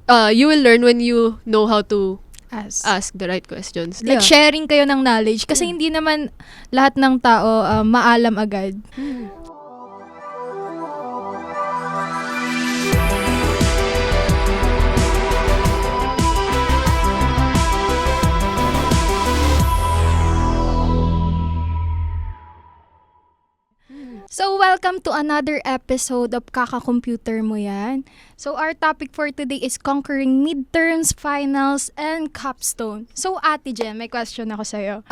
You will learn when you know how to As. ask the right questions. Like sharing kayo ng knowledge kasi hindi naman lahat ng tao maalam agad. So, welcome to another episode of Kaka-Computer Mo Yan. So, our topic for today is conquering midterms, finals, and capstone. So, Ate Jem, may question ako sa'yo.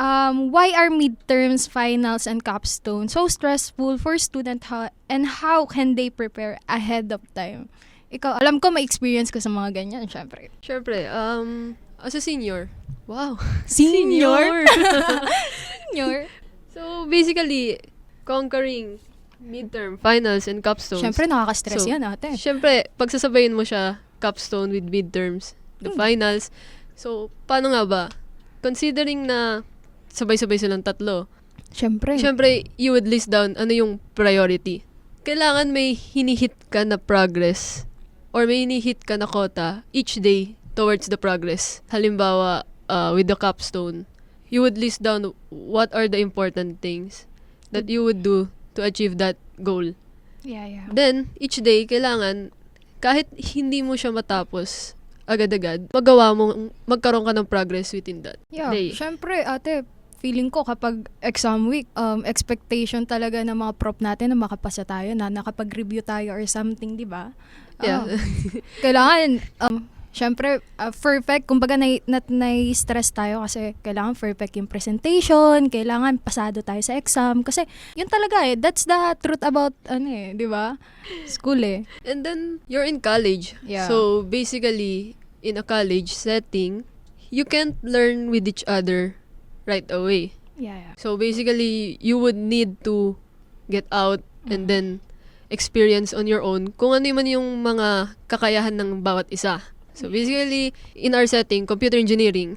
Why are midterms, finals, and capstone so stressful for student and how can they prepare ahead of time? Ikaw, alam ko may experience ka sa mga ganyan, syempre. Syempre, as a senior. Wow. Senior? So, basically, conquering midterm, finals, and capstones. Syempre, nakaka-stress yan, ate. Syempre, pagsasabayin mo siya, capstone with midterms, the finals. So, paano nga ba? Considering na sabay-sabay silang tatlo, Syempre, you would list down ano yung priority. Kailangan may hinihit ka na progress or may hinihit ka na quota each day towards the progress. Halimbawa, with the capstone, you would list down what are the important things that you would do to achieve that goal. yeah. Then, each day, kailangan, kahit hindi mo siya matapos agad-agad, magkaroon ka ng progress within that day. Syempre, ate, feeling ko kapag exam week, expectation talaga ng mga prop natin na makapasa tayo, na nakapag-review tayo or something, di ba? Yeah. Kailangan, syempre, perfect. Kumbaga, nai-stress tayo kasi kailangan perfect yung presentation, kailangan pasado tayo sa exam. Kasi, yun talaga that's the truth about, di ba? School And then, you're in college. Yeah. So, basically, in a college setting, you can't learn with each other right away. Yeah. So, basically, you would need to get out and then experience on your own kung ano man yung mga kakayahan ng bawat isa. So basically, in our setting, computer engineering.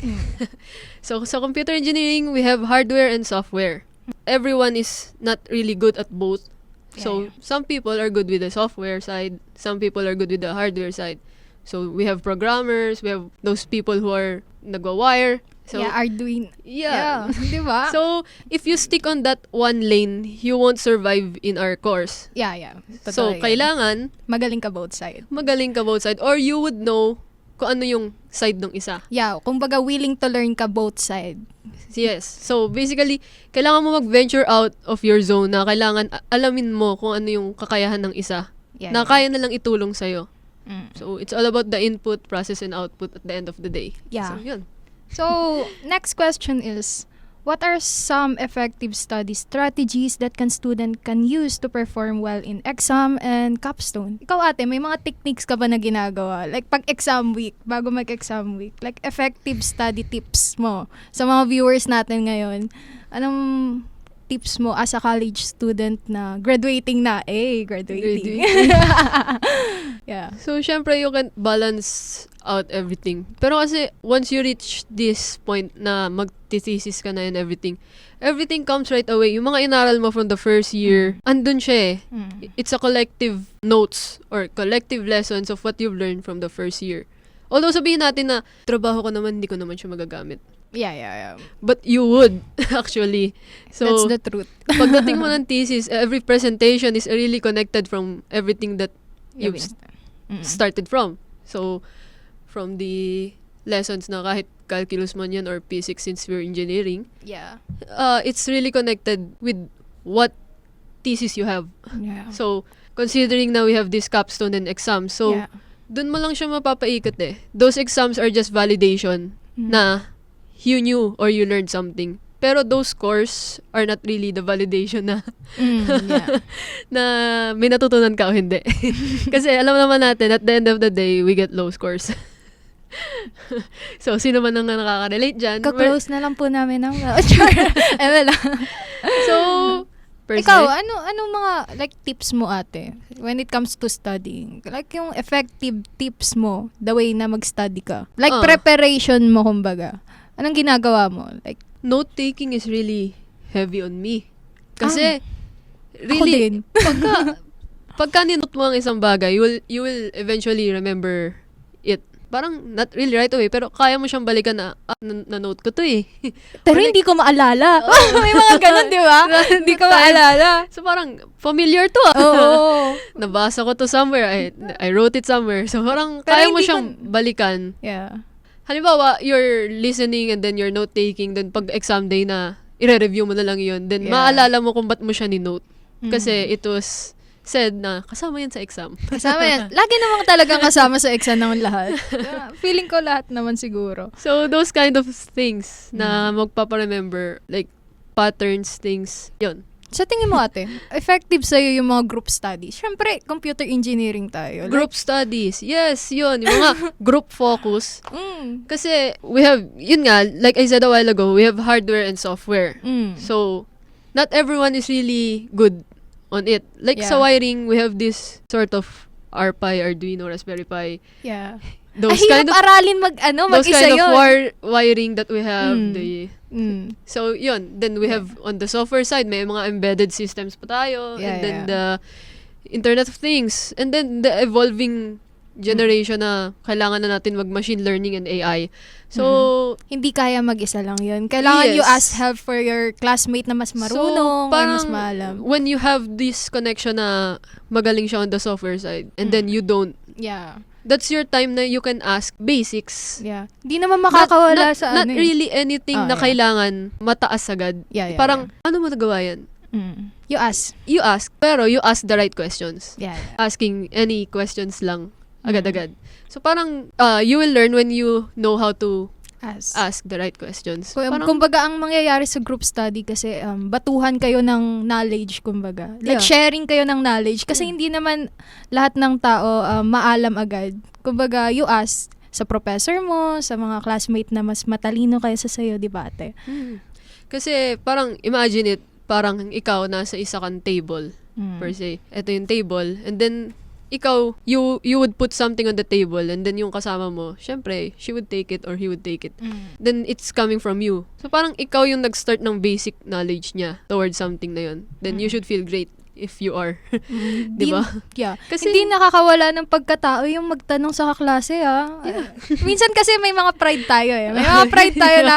So sa computer engineering, we have hardware and software. Everyone is not really good at both. So some people are good with the software side, some people are good with the hardware side. So we have programmers, we have those people who are nagwa-wire. So Arduino. yeah. Di ba? So if you stick on that one lane, you won't survive in our course. Yeah. So Totoo yan. kailangan magaling ka both side. magaling ka both side or you would know kung ano yung side ng isa. Yeah, kumbaga willing to learn ka both side. Yes. So, basically, kailangan mo mag-venture out of your zone na kailangan alamin mo kung ano yung kakayahan ng isa na kaya na lang itulong sa'yo. So, it's all about the input, process, and output at the end of the day. Yeah. So, yun. So, next question is, what are some effective study strategies that student can use to perform well in exam and capstone? Ikaw ate, may mga techniques ka ba na ginagawa? Like pag exam week, bago mag-exam week, like effective study tips mo sa mga viewers natin ngayon. Anong tips mo as a college student na graduating na? Graduating. Yeah. So, syempre, you can balance out everything. Pero kasi, once you reach this point na mag-thesis ka na and everything comes right away. Yung mga inaral mo from the first year, andun siya It's a collective notes or collective lessons of what you've learned from the first year. Although sabihin natin na, trabaho ko naman, hindi ko naman siya magagamit. Yeah. But you would, actually. So, that's the truth. pagdating mo ng thesis, every presentation is really connected from everything that you've started from. So, from the lessons na kahit calculus man yan or physics since we're engineering, Yeah. It's really connected with what thesis you have. Yeah. So, considering na we have this capstone and exams, so, dun mo lang siya mapapaikot Those exams are just validation na you knew or you learned something. Pero those scores are not really the validation na na may natutunan ka o hindi. Kasi alam naman natin, at the end of the day, we get low scores. So, sino man ang nakaka-relate dyan? Ka-close na lang po namin ng So, per ikaw, se, ano mga like tips mo ate when it comes to studying? Like yung effective tips mo, the way na mag-study ka. Like preparation mo kumbaga. Anong ginagawa mo? Like note-taking is really heavy on me. Kasi, ako din. pagka ninote mo ang isang bagay, you will eventually remember it. parang not really right away, pero kaya mo siyang balikan na, na-note ko to eh. Pero Or like, hindi ko maalala. May mga ganun, di ba? Hindi ko maalala. So parang, familiar to ah. Oo. Nabasa ko to somewhere, I wrote it somewhere. So parang, Pero kaya mo hindi siyang balikan. Yeah. Halimbawa, you're listening and then you're note-taking, then pag exam day na, i-review mo na lang yun. Then, Yeah. maalala mo kung ba't mo siya ni-note. Kasi Mm. it was said na, kasama yan sa exam. Kasama yan. Lagi namang talagang kasama sa exam ng lahat. Feeling ko lahat naman siguro. So, those kind of things na magpaparemember, like, patterns, things, yun. Sa tingin mo ate, effective sa'yo yung mga group studies? Siyempre, computer engineering tayo. Group studies, yes, yun. Yung mga group focus. Mm. Kasi, we have, yun nga, like I said a while ago, we have hardware and software. Mm. So, not everyone is really good on it. Like sa Yeah. wiring, we have this sort of RPi, Arduino, Raspberry Pi. Yeah. Those Ay, kind of aralin those mag-isa kind of yun. wiring that we have. Mm. Mm. So, yun. Then we have on the software side, may mga embedded systems pa tayo. Yeah, And then yeah. the Internet of Things. And then the evolving generation na kailangan na natin mag-machine learning and AI. So, Hindi kaya mag-isa lang yun. Kailangan you Yes. ask help for your classmate na mas marunong, so, or mas maalam. when you have this connection na magaling siya on the software side, and then you don't, Yeah. that's your time na you can ask basics. Yeah. Di naman makakawala not, sa not ano. really anything Oh, na yeah. kailangan mataas agad. Yeah, yeah, Parang, ano mo nagawa yan? Mm. You ask. You ask, pero you ask the right questions. Yeah. yeah. Asking any questions lang, agad-agad. So parang, you will learn when you know how to ask the right questions. Parang, Kumbaga, ang mangyayari sa group study kasi batuhan kayo ng knowledge, kumbaga. Like, Yeah. sharing kayo ng knowledge. Kasi hindi naman lahat ng tao maalam agad. Kumbaga, you ask sa professor mo, sa mga classmate na mas matalino kaysa sa'yo, di ba ate? kasi parang, imagine it, parang ikaw nasa isa kang table, Mm. per se. Ito yung table. And then, ikaw, you would put something on the table, and then yung kasama mo, syempre, she would take it or he would take it. Mm. Then it's coming from you. So parang ikaw yung nag-start ng basic knowledge niya towards something na yun. Then you should feel great if you are. Di ba? Yeah. Kasi- Hindi nakakawala ng pagkatao yung magtanong sa kaklase, Minsan kasi may mga pride tayo eh. May mga pride tayo na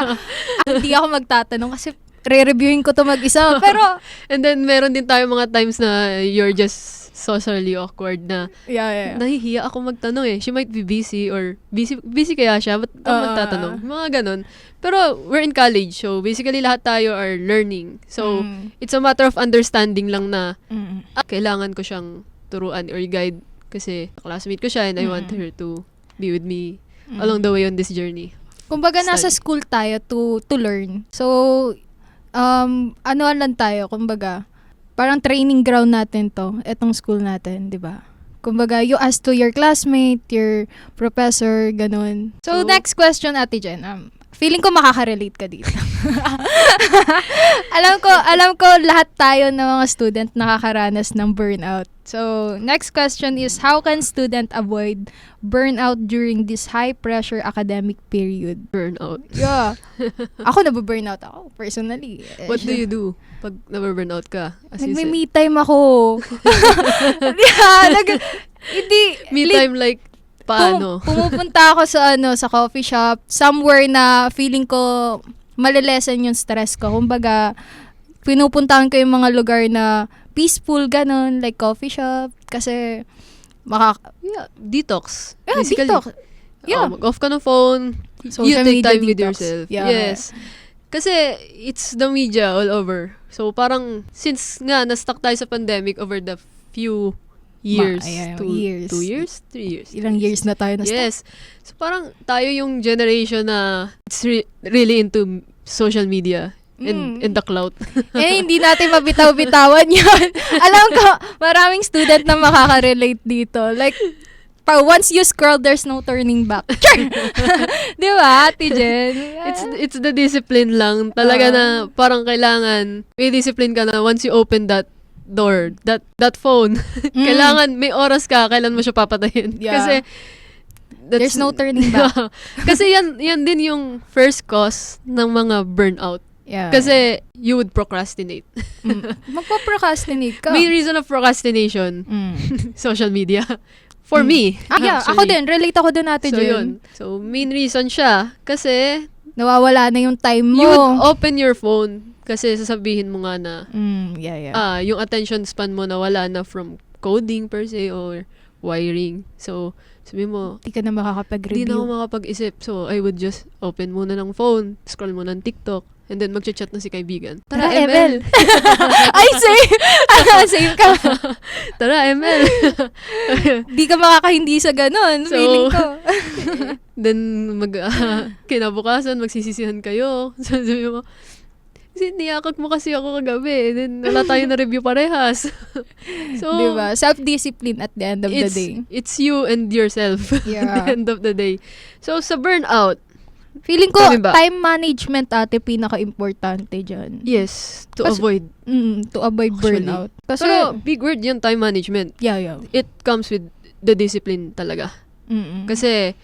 hindi ako magtatanong kasi re-reviewin ko to mag-isa. Pero, And then meron din tayo mga times na you're just socially awkward na yeah. nahihiya ako magtanong eh. She might be busy or busy kaya siya, ba't ako magtatanong? Mga ganun. Pero we're in college, so basically lahat tayo are learning. So it's a matter of understanding lang na kailangan ko siyang turuan or guide kasi classmate ko siya and I want her to be with me along the way on this journey. Kumbaga, nasa Study. school tayo to learn. So, ano lang tayo, kumbaga, parang training ground natin to, etong school natin, di ba? Kumbaga, you ask to your classmate, your professor, ganun. So, So, next question, Ate Jen. Feeling ko makaka-relate ka dito. alam ko lahat tayo ng mga student nakakaranas ng burnout. So, next question is, how can student avoid burnout during this high-pressure academic period? Burnout. Yeah. Ako nababurnout ako, personally. What do you do pag nababurnout ka? As you said? Nagme-me time ako. Yeah, hindi. Me time like, paano? Pumupunta ako sa coffee shop, somewhere na feeling ko malilesen yung stress ko. Kumbaga, pinupuntahan ko yung mga lugar na peaceful, ganun, like coffee shop. Kasi, Yeah, detox. yeah, Basically. detox. Yeah. Mag-off ka ng phone. you Social take media time with detox. yourself. Yeah. Yes. Kasi, it's the media all over. So, parang, since nga, na-stuck tayo sa pandemic over the few years. Ayan, 2 years. 2 years? 3 years? Ilang years na tayo na Yes. So, parang, tayo yung generation na it's really into social media and the clout. Hindi natin mabitaw-bitawan yun. Alam ko, maraming student na makaka-relate dito. Like, once you scroll, there's no turning back. Di ba, Ate Jen? It's the discipline lang. Talaga na parang kailangan, may discipline ka na once you open that door, that phone, kailangan may oras ka, kailan mo siya papatayin. Yeah. Kasi, There's no turning back. Kasi yan din yung first cause ng mga burnout. Yeah. Kasi you would procrastinate. Magpa-procrastinate ka. May reason of procrastination, Mm. social media. For me. Yeah, actually. ako din. Relate ako dun Ate So, Jen. yun. So, main reason siya, kasi Nawawala na yung time mo. you would open your phone kasi sasabihin mo nga na Yeah. yung attention span mo nawala na from coding per se or wiring. So, sabi mo, Di ka na di na ako makakapag-review. makapag-isip. So, I would just open muna ng phone, scroll muna ng TikTok, and then magchat-chat na si kaibigan. Tara, ML. Ay, same. Same ka. Tara, ML. Di ka makakahindi sa ganun. So, Feeling ko. Then, kinabukasan, magsisisihan kayo. So, sabi mo, kasi niyakag mo kasi ako kagabi. Then, wala tayong na-review parehas. So, Diba? Self-discipline at the end of the day. it's you and yourself at the Yeah. end of the day. So, sa burnout, Feeling ko, Kami ba? time management ate, pinaka-importante dyan. yes, to Kasi- avoid. To avoid Actually. burnout. Kasi, Pero, big word yung time management. yeah. It comes with the discipline talaga. Mm-mm. Kasi,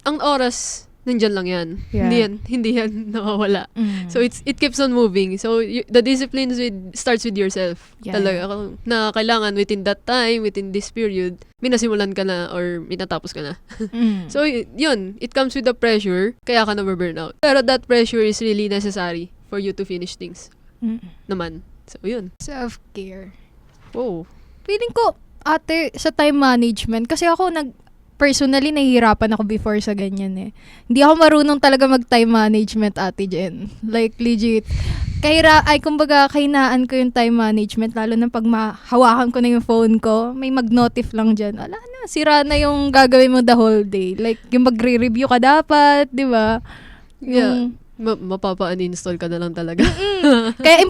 ang oras, nandyan lang yan. Yeah. Hindi yan nawawala. Mm. So it keeps on moving. So the discipline starts with yourself. Yeah. Talaga na kailangan within that time, within this period, may nasimulan ka na or may natapos ka na. Mm. So yun, it comes with the pressure, kaya ka na-burnout. Pero that pressure is really necessary for you to finish things naman. So yun. Self-care. Wow. Feeling ko, ate, sa time management, kasi ako personally, nahihirapan ako before sa ganyan eh. Hindi ako marunong talaga mag-time management, Ate Jen. Like, legit. Kumbaga, kahinaan ko yung time management, lalo na pag hawakan ko na yung phone ko, may mag-notif lang dyan. Ala na, sira na yung gagawin mo the whole day. Like, yung magre-review ka dapat, di ba? Yeah. Mapapa-uninstall ka na lang talaga. Kaya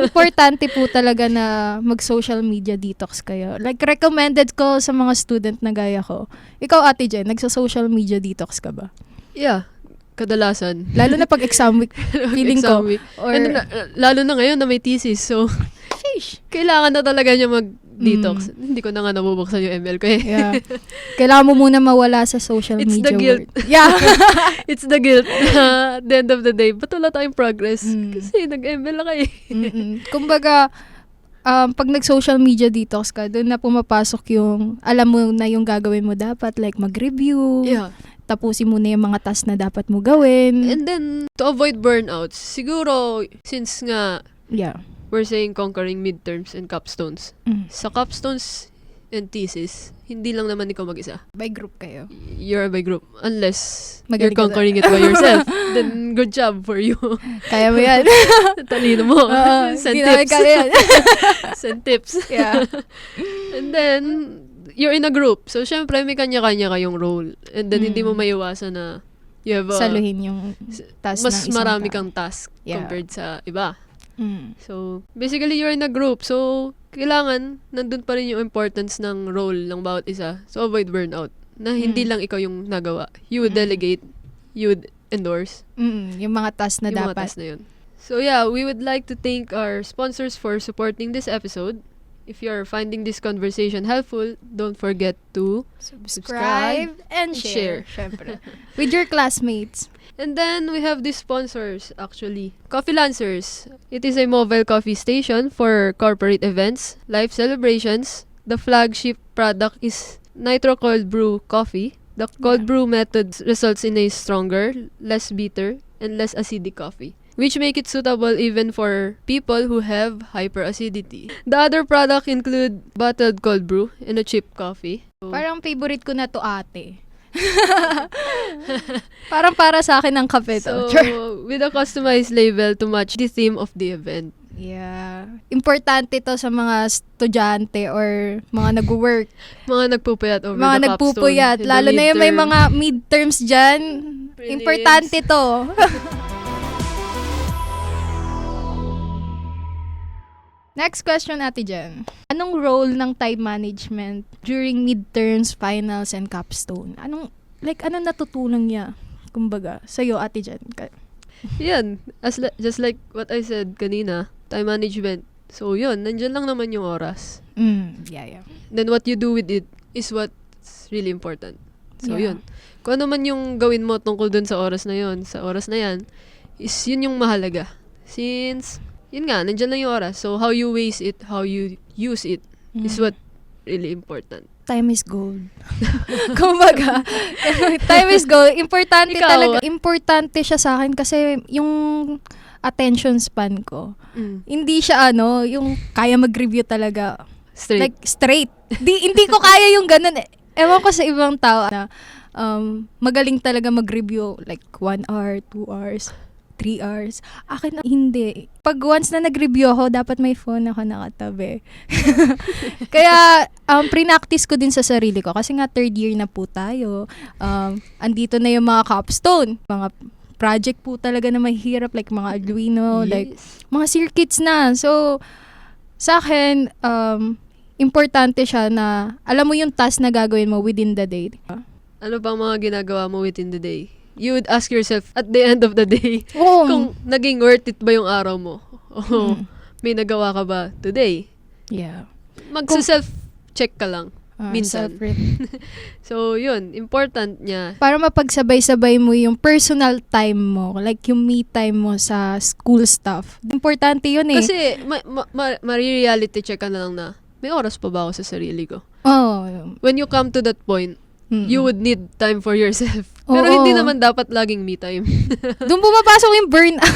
importante po talaga na mag-social media detox kayo. Like, recommended ko sa mga student na gaya ko. Ikaw, Ate Jen, nagsa-social media detox ka ba? Yeah. Kadalasan. Lalo na pag exam week, feeling Exam ko. week. Or, And then, lalo na ngayon na may thesis. So, sheesh. kailangan na talaga niya mag-detox. Hindi ko na nga nabubuksan yung ML ko eh. Yeah. Kailangan mo muna mawala sa social It's media the guilt. world. Yeah. It's the guilt. At the end of the day, ba't wala tayong progress? Mm. Kasi nag-ML ka eh. Kumbaga, pag nag-social media detox ka, doon na pumapasok yung, alam mo na yung gagawin mo dapat, like mag-review, Yeah. tapusin mo na yung mga task na dapat mo gawin. And then, to avoid burnouts, siguro, since nga, Yeah. we're saying conquering midterms and capstones. Sa capstones and thesis, hindi lang naman ikaw mag-isa. By group kayo. You're by group. Unless Magaling you're ka conquering it by yourself. Then, good job for you. Kaya mo yan. Talino mo. Send Hindi namin tips. kaya yan. Send tips. Yeah. And then, you're in a group. So, syempre, may kanya-kanya kayong role. And then, hindi mo Mm. maiwasan na you have Saluhin yung task mas ng isang marami tao. kang task Yeah. compared sa iba. Mm. So, basically, you're in a group. So, kailangan, nandun pa rin yung importance ng role ng bawat isa. So, avoid burnout. Na hindi lang ikaw yung nagawa. You would delegate. You would endorse. Yung mga task na yung mga dapat. task na yun. So, yeah, we would like to thank our sponsors for supporting this episode. If you're finding this conversation helpful, don't forget to Subscribe and share. share. Syempre. With your classmates. And then, we have these sponsors, actually. Coffee Lancers. It is a mobile coffee station for corporate events, life celebrations. The flagship product is Nitro Cold Brew Coffee. The cold brew method results in a stronger, less bitter, and less acidic coffee, which make it suitable even for people who have hyperacidity. The other product include bottled cold brew and a cheap coffee. So, Parang favorite ko na to ate. Parang para sa akin ang kape to. so with a customized label to match the theme of the event. Yeah. Importante to sa mga estudyante or mga nag-work. Mga nagpupuyat over Mga the nagpupuyat. capstone. Lalo na yung may midterm. mga midterms dyan. Prelims. Importante to. Next question, Ate Jen. Anong role ng time management during midterms, finals, and capstone? Anong natutunan niya? Kumbaga, sa'yo, Ate Jen. Yan. Just like what I said kanina, time management. So, yun. Nandyan lang naman yung oras. Yeah. Then, what you do with it is what's really important. So, Yeah. yun. Kung ano man yung gawin mo tungkol dun sa oras na yun, sa oras na yan, is yun yung mahalaga. Since, yun nga, nandyan lang yung oras. So, how you waste it, how you use it, is what really important. time is gold. Kumbaga, time is gold. Importante Ikaw? talaga. Importante siya sa akin kasi yung attention span ko. Hindi siya yung kaya mag-review talaga. Straight. Like, straight. Hindi ko kaya yung ganun. Ewan ko sa ibang tao na magaling talaga mag-review like 1 hour, 2 hours, 3 hours. Akin na, hindi. Pag once na nag-review ako, dapat may phone ako nakatabi. Kaya, pre-practice ko din sa sarili ko. Kasi nga, 3rd year na po tayo. Andito na yung mga capstone. Mga project po talaga na mahirap. Like, mga Arduino. Like, mga circuits na. So, sa akin, importante siya na alam mo yung task na gagawin mo within the day. Ano bang mga ginagawa mo within the day? You would ask yourself at the end of the day Oo. kung naging worth it ba yung araw mo. O may nagawa ka ba today? Yeah. Magsa-self-check ka lang. Minsan. Separate. So, yun. Important niya. Para mapagsabay-sabay mo yung personal time mo, like yung me time mo sa school stuff. Importante yun eh. Kasi, ma-reality check ka na lang na, may oras pa ba ako sa sarili ko? Oh. When you come to that point, you would need time for yourself. Pero Oo. hindi naman dapat laging me time. Doon pumapasok yung burnout.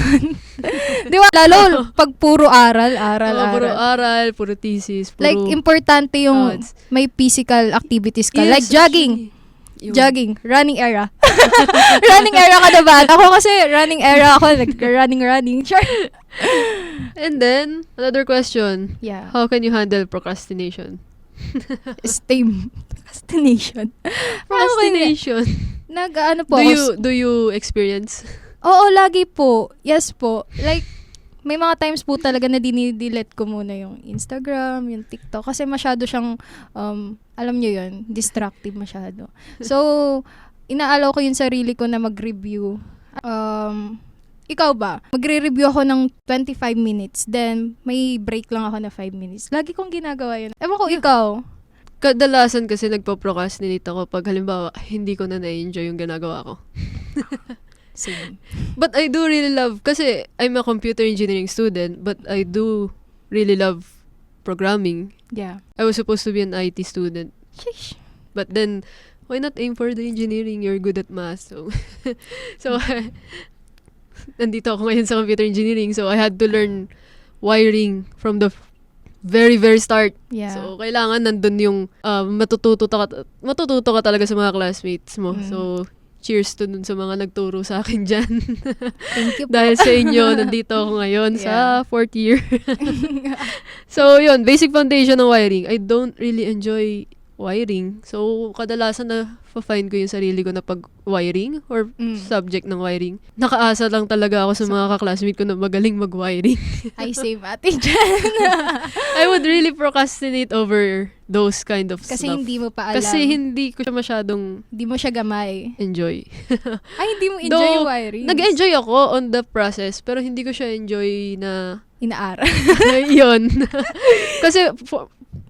Di ba? Lalo, pag puro aral. Puro aral, puro thesis, puro... Like, importante yung Thoughts. may physical activities ka. Yes, Like jogging. actually. Yun. Jogging. Running era. Running era ka na ba? Ako kasi running era ako. Like, running. Sure. And then, another question. Yeah. How can you handle procrastination? Procrastination. Procrastination. Nag-ano po Do you experience? Oo, lagi po. Yes po. Like, may mga times po talaga na dinidelete ko muna yung Instagram, yung TikTok. Kasi masyado siyang, alam nyo yun, distractive masyado. So, inaalaw ko yung sarili ko na mag-review. Ikaw ba? Magre-review ako ng 25 minutes, then may break lang ako na 5 minutes. Lagi kong ginagawa yun. Ewan ko, ikaw. Kadalasan kasi nagpo-procrastinate ako pag halimbawa hindi ko na na-enjoy yung ginagawa ko. Same. But I do really love, kasi I'm a computer engineering student, but I do really love programming. Yeah. I was supposed to be an IT student. Sheesh. But then, why not aim for the engineering? You're good at math. So nandito ako ngayon sa computer engineering. So, I had to learn wiring from the very, very start. Yeah. So, kailangan nandun yung matututo ka talaga sa mga classmates mo. So, cheers to dun sa mga nagturo sa akin dyan. Thank you po. Dahil sa inyo, nandito ako ngayon sa Yeah. 4th year. So, yun, basic foundation ng wiring. I don't really enjoy wiring. So, kadalasan na find ko yung sarili ko na pag-wiring or subject ng wiring. Nakaasa lang talaga ako sa mga kaklasmate ko na magaling mag-wiring. I save ate dyan. I would really procrastinate over those kind of Kasi stuff. hindi mo pa alam. Kasi hindi ko siya masyadong Hindi mo siya gamay. enjoy. Ay, hindi mo enjoy Though, yung wiring. Nag-enjoy ako on the process, pero hindi ko siya enjoy na Inaaral. yun. Kasi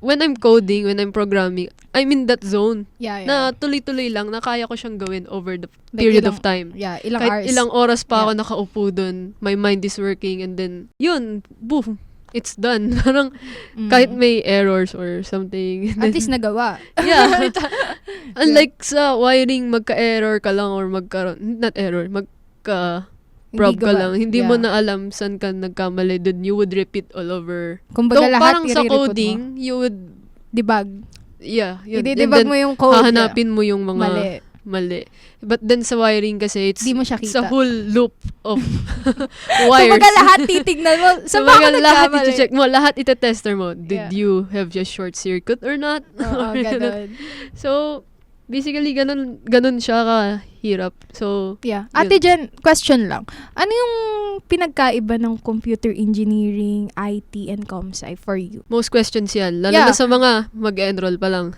when I'm coding, when I'm programming, I'm in that zone. Yeah. Na tuloy-tuloy lang, na kaya ko siyang gawin over the Like period ilang- of time. Yeah, ilang Kahit hours. ilang oras pa ako nakaupo dun, my mind is working, and then, yun, boom, it's done. Parang, kahit may errors or something. At least nagawa. Yeah. Unlike sa wiring, magka-error ka lang or not error, prob ka lang. Hindi mo na alam saan ka nagkamali. Then you would repeat all over. Kumbaga Though, lahat parang sa i-re-report coding, mo. you would, Debug. yeah, yun. And I-debug then, mo yung code. hahanapin mo yung mga Mali. But then sa wiring kasi, Di mo siya it's a kita. whole loop of wires. Kumbaga lahat titignan mo. Sa Kumbaga, baka lahat nagkamali. iti-check mo, lahat iti-tester mo. Did Yeah. you have just short circuit or not? Oo, ganun. So, basically, ganun siya kahirap. So, Yeah. Ate Jen, question lang. Ano yung pinagkaiba ng computer engineering, IT, and ComSci for you? most questions yan. Lalo Yeah. na sa mga mag-enroll pa lang.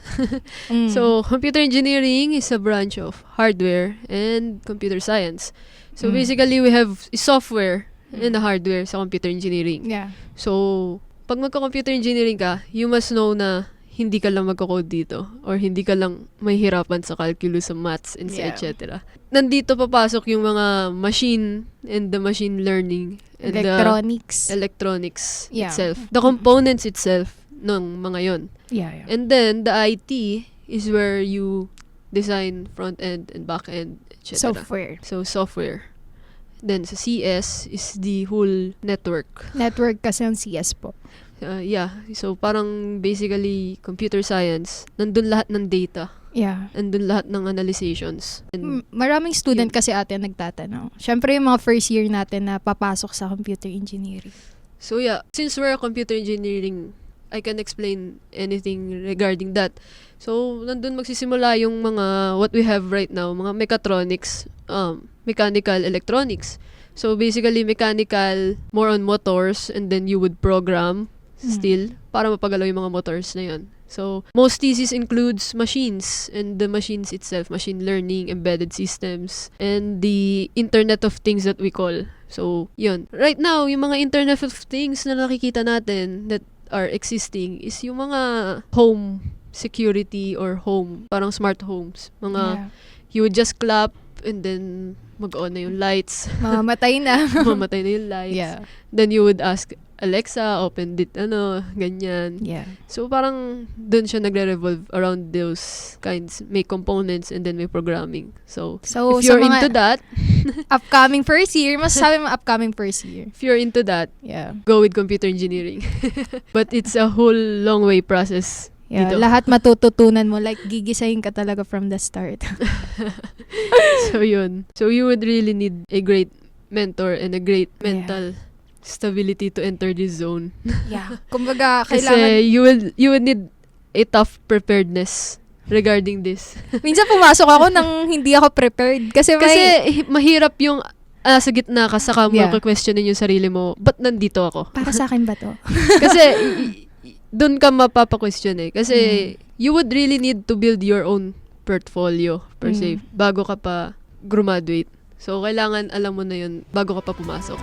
Mm. So, computer engineering is a branch of hardware and computer science. So, basically, we have software and hardware sa computer engineering. Yeah. So, pag magka-computer engineering ka, you must know na hindi ka lang magko-code dito or hindi ka lang mahihirapan sa calculus, sa maths, and Yeah. etc. Nandito papasok yung mga machine and the machine learning and Electronics. the electronics Yeah. itself. The components itself ng mga yon. Yeah. And then, the IT, is where you design front-end and back-end, etc. Software. So, software. Then, sa CS is the whole network. Network kasi ang CS po. Yeah. So, parang basically, computer science, nandun lahat ng data. Yeah. Nandun lahat ng analyzations. And, Maraming student Yun. kasi ate nagtatanong. Siyempre yung mga first year natin na papasok sa computer engineering. so, yeah. Since we're a computer engineering, I can explain anything regarding that. So, nandun magsisimula yung mga, what we have right now, mga mechatronics, mechanical, electronics. So, basically, mechanical, more on motors, and then you would program still para mapagalaw yung mga motors na yun. So, most thesis includes machines and the machines itself, machine learning, embedded systems, and the Internet of Things that we call. So, yun. Right now, yung mga Internet of Things na nakikita natin that are existing is yung mga home security or home, parang smart homes. Mga, Yeah. you would just clap and then mag-on na yung lights. Mamamatay na. Mamatay na yung lights. Yeah. Then you would ask, Alexa, open it, ganyan. Yeah. So, parang dun siya nagre-revolve around those kinds. May components and then may programming. So So, if sa you're mga into that, upcoming first year, masasabi mo upcoming first year. if you're into that, Yeah. go with computer engineering. But it's a whole long way process. Yeah, Dito. lahat matututunan mo. Like, gigisahin ka talaga from the start. So, yun. So, you would really need a great mentor and a great mental stability to enter this zone. Yeah. Kumbaga, Kasi kailangan... you would need a tough preparedness regarding this. Minsan pumasok ako nang hindi ako prepared. Kasi Mahirap yung sa gitna ka, saka mo Yeah. questionin yung sarili mo, ba't nandito ako? para sa akin ba to? Kasi doon ka mapapa-question eh. Kasi you would really need to build your own portfolio per se bago ka pa graduate. So, kailangan alam mo na yun bago ka pa pumasok.